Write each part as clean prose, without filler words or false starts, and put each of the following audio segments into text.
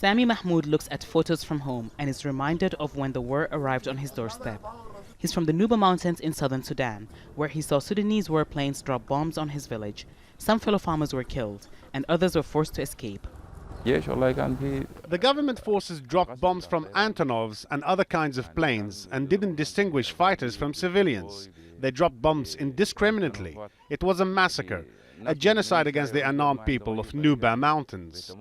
Sami Mahmoud looks at photos from home and is reminded of when the war arrived on his doorstep. He's from the Nuba Mountains in southern Sudan, where he saw Sudanese warplanes drop bombs on his village. Some fellow farmers were killed, and others were forced to escape. The government forces dropped bombs from Antonovs and other kinds of planes and didn't distinguish fighters from civilians. They dropped bombs indiscriminately. It was a massacre, a genocide against the unarmed people of Nuba Mountains.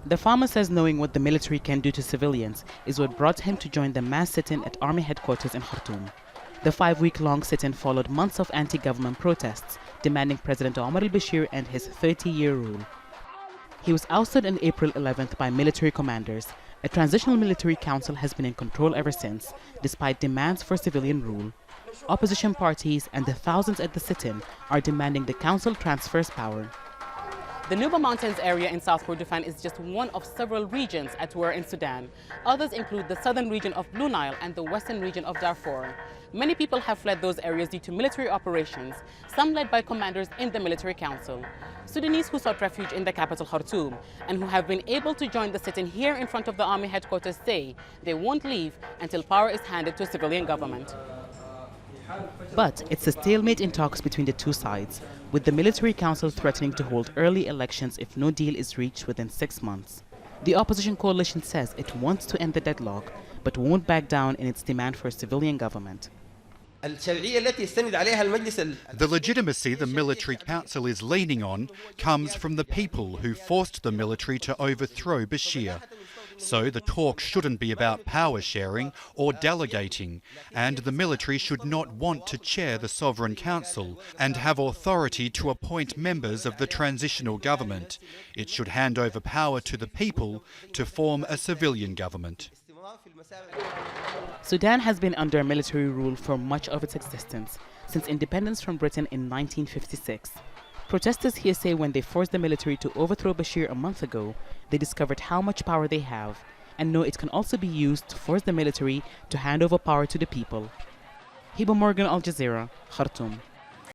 The farmer says knowing what the military can do to civilians is what brought him to join the mass sit-in at army headquarters in Khartoum. The 5-week-long sit-in followed months of anti-government protests demanding President Omar al-Bashir end his 30-year rule. He was ousted on April 11th by military commanders. A transitional military council has been in control ever since, despite demands for civilian rule. Opposition parties and the thousands at the sit-in are demanding the council transfers power. The Nuba Mountains area in South Kordofan is just one of several regions at war in Sudan. Others include the southern region of Blue Nile and the western region of Darfur. Many people have fled those areas due to military operations, some led by commanders in the military council. Sudanese who sought refuge in the capital Khartoum and who have been able to join the sit-in here in front of the army headquarters say they won't leave until power is handed to a civilian government. But it's a stalemate in talks between the two sides, with the military council threatening to hold early elections if no deal is reached within 6 months. The opposition coalition says it wants to end the deadlock, but won't back down in its demand for a civilian government. The legitimacy the military council is leaning on comes from the people who forced the military to overthrow Bashir. So the talk shouldn't be about power sharing or delegating, and the military should not want to chair the Sovereign Council and have authority to appoint members of the transitional government. It should hand over power to the people to form a civilian government. Sudan has been under military rule for much of its existence, since independence from Britain in 1956. Protesters here say when they forced the military to overthrow Bashir a month ago, they discovered how much power they have, and know it can also be used to force the military to hand over power to the people. Hiba, Al Jazeera, Khartoum.